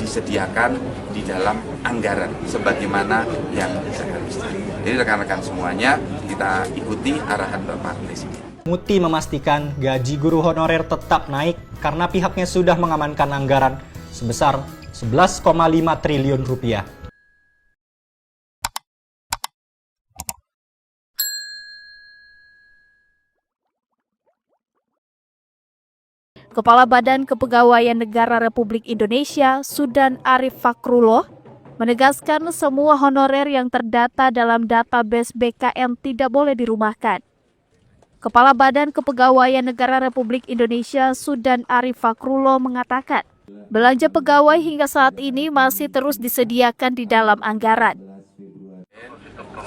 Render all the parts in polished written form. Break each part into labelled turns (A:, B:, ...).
A: disediakan di dalam anggaran sebagaimana yang seharusnya. Jadi rekan-rekan semuanya, kita ikuti arahan Bapak Presiden.
B: Muti memastikan gaji guru honorer tetap naik karena pihaknya sudah mengamankan anggaran sebesar 11,5 triliun rupiah.
C: Kepala Badan Kepegawaian Negara Republik Indonesia, Sudan Arif Fakrullah, menegaskan semua honorer yang terdata dalam database BKN tidak boleh dirumahkan. Kepala Badan Kepegawaian Negara Republik Indonesia, Sudan Arif Fakrullah mengatakan, belanja pegawai hingga saat ini masih terus disediakan di dalam anggaran.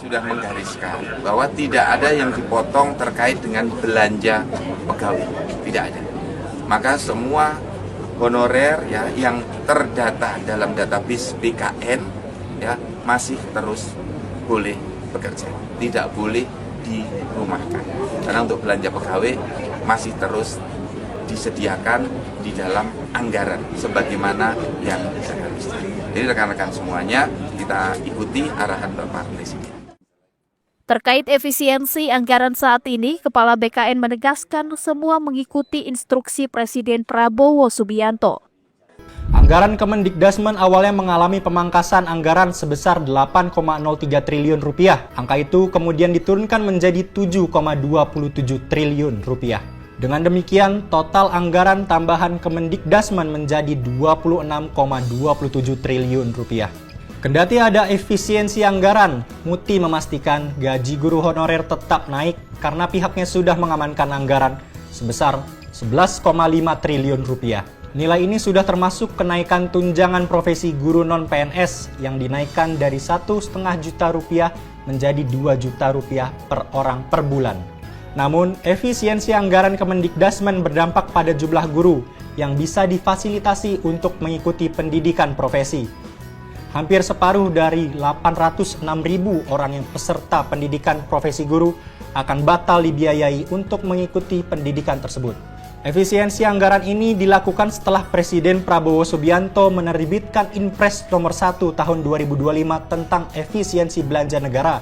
A: Sudah menggariskan bahwa tidak ada yang dipotong terkait dengan belanja pegawai, tidak ada. Maka semua honorer ya yang terdata dalam database BKN ya masih terus boleh bekerja, tidak boleh dirumahkan. Karena untuk belanja pegawai masih terus disediakan di dalam anggaran sebagaimana yang seharusnya. Jadi rekan-rekan semuanya, kita ikuti arahan Bapak Presiden.
C: Terkait efisiensi anggaran saat ini, Kepala BKN menegaskan semua mengikuti instruksi Presiden Prabowo Subianto.
B: Anggaran Kemendikdasmen awalnya mengalami pemangkasan anggaran sebesar 8,03 triliun rupiah. Angka itu kemudian diturunkan menjadi 7,27 triliun rupiah. Dengan demikian, total anggaran tambahan Kemendikdasmen menjadi 26,27 triliun rupiah. Kendati ada efisiensi anggaran, Muti memastikan gaji guru honorer tetap naik karena pihaknya sudah mengamankan anggaran sebesar 11,5 triliun rupiah. Nilai ini sudah termasuk kenaikan tunjangan profesi guru non-PNS yang dinaikkan dari 1,5 juta rupiah menjadi 2 juta rupiah per orang per bulan. Namun, efisiensi anggaran Kemendikdasmen berdampak pada jumlah guru yang bisa difasilitasi untuk mengikuti pendidikan profesi. Hampir separuh dari 806.000 orang yang peserta pendidikan profesi guru akan batal dibiayai untuk mengikuti pendidikan tersebut. Efisiensi anggaran ini dilakukan setelah Presiden Prabowo Subianto menerbitkan Inpres nomor 1 tahun 2025 tentang efisiensi belanja negara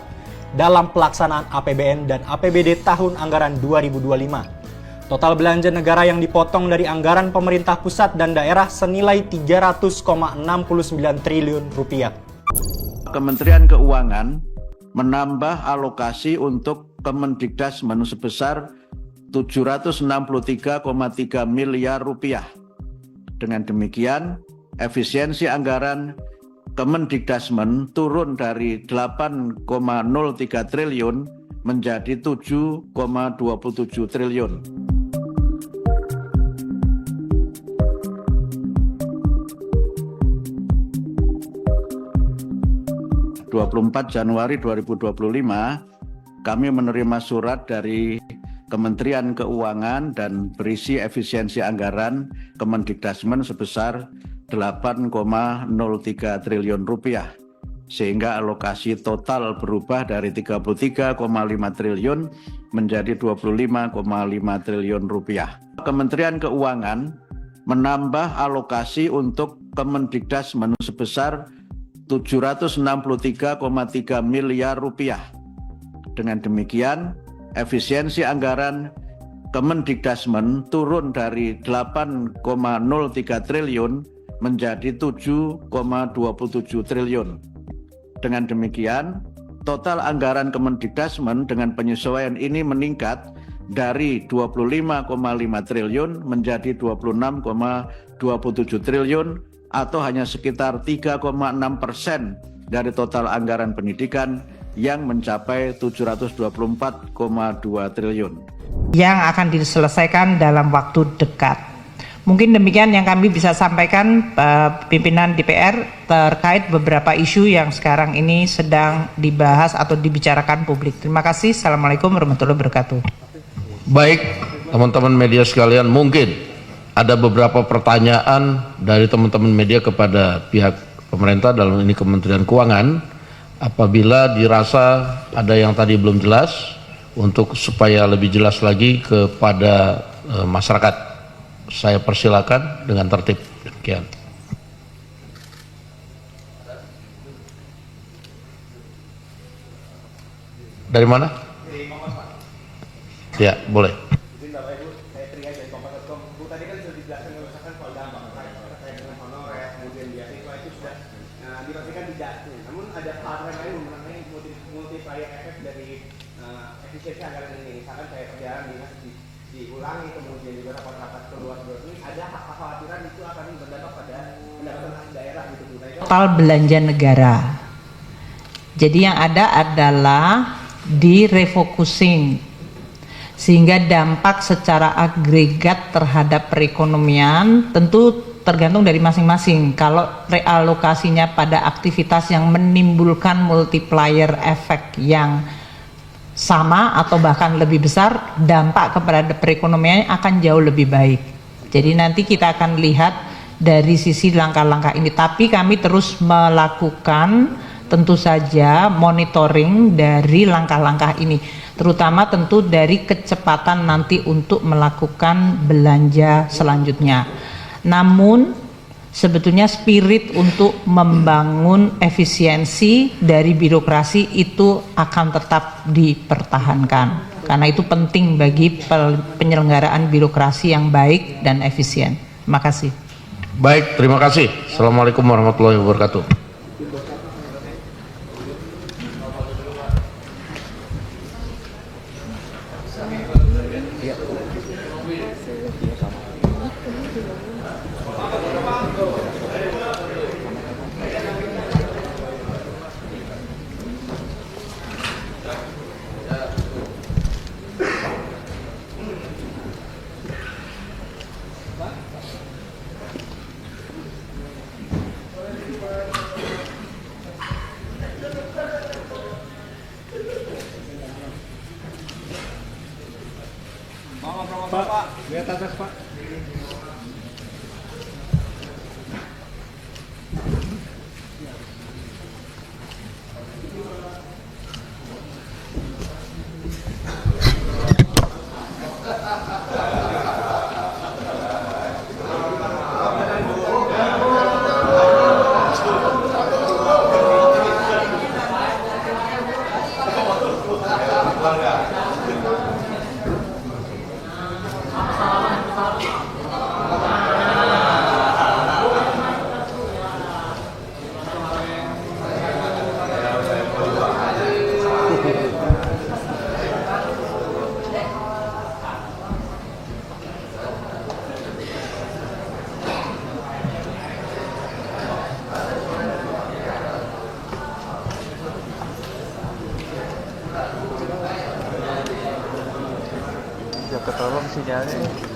B: dalam pelaksanaan APBN dan APBD tahun anggaran 2025. Total belanja negara yang dipotong dari anggaran pemerintah pusat dan daerah senilai 300,69 triliun rupiah.
D: Kementerian Keuangan menambah alokasi untuk Kemendikdasmen sebesar 763,3 miliar rupiah. Dengan demikian, efisiensi anggaran Kemendikdasmen turun dari 8,03 triliun menjadi 7,27 triliun. 24 Januari 2025, kami menerima surat dari Kementerian Keuangan dan berisi efisiensi anggaran Kemendikdasmen sebesar 8,03 triliun rupiah, sehingga alokasi total berubah dari 33,5 triliun menjadi 25,5 triliun rupiah. Kementerian Keuangan menambah alokasi untuk Kemendikdasmen sebesar 763,3 miliar rupiah. Dengan demikian, efisiensi anggaran Kemendikdasmen turun dari 8,03 triliun menjadi 7,27 triliun. Dengan demikian, total anggaran Kemendikdasmen dengan penyesuaian ini meningkat dari 25,5 triliun menjadi 26,27 triliun atau hanya sekitar 3,6% dari total anggaran pendidikan yang mencapai 724,2 triliun.
E: Yang akan diselesaikan dalam waktu dekat. Mungkin demikian yang kami bisa sampaikan pimpinan DPR terkait beberapa isu yang sekarang ini sedang dibahas atau dibicarakan publik. Terima kasih. Assalamualaikum warahmatullahi wabarakatuh.
F: Baik, teman-teman media sekalian, mungkin ada beberapa pertanyaan dari teman-teman media kepada pihak pemerintah, dalam ini Kementerian Keuangan. Apabila dirasa ada yang tadi belum jelas, untuk supaya lebih jelas lagi kepada masyarakat, saya persilakan dengan tertib. Demikian. Dari mana? Ya, boleh.
G: dipastikan tidak. Namun ada hal lain mengenai multiplier efek dari efisiensi anggaran ini. Misalkan kayak perjalanan dinas diulangi, kemudian juga rapat-rapat keluar ini, ada kekhawatiran itu akan berdampak pada pendapatan daerah gitu.
E: Total belanja negara. Jadi yang ada adalah direfocusing, sehingga dampak secara agregat terhadap perekonomian tentu tergantung dari masing-masing. Kalau realokasinya pada aktivitas yang menimbulkan multiplier efek yang sama atau bahkan lebih besar, dampak kepada perekonomian akan jauh lebih baik. Jadi nanti kita akan lihat dari sisi langkah-langkah ini, tapi kami terus melakukan tentu saja monitoring dari langkah-langkah ini, terutama tentu dari kecepatan nanti untuk melakukan belanja selanjutnya. Namun sebetulnya spirit untuk membangun efisiensi dari birokrasi itu akan tetap dipertahankan, karena itu penting bagi penyelenggaraan birokrasi yang baik dan efisien. Terima kasih.
F: Baik, terima kasih. Assalamualaikum warahmatullahi wabarakatuh.
G: Pak, lihat atas Pak.
H: Ya ketolong sinyalnya.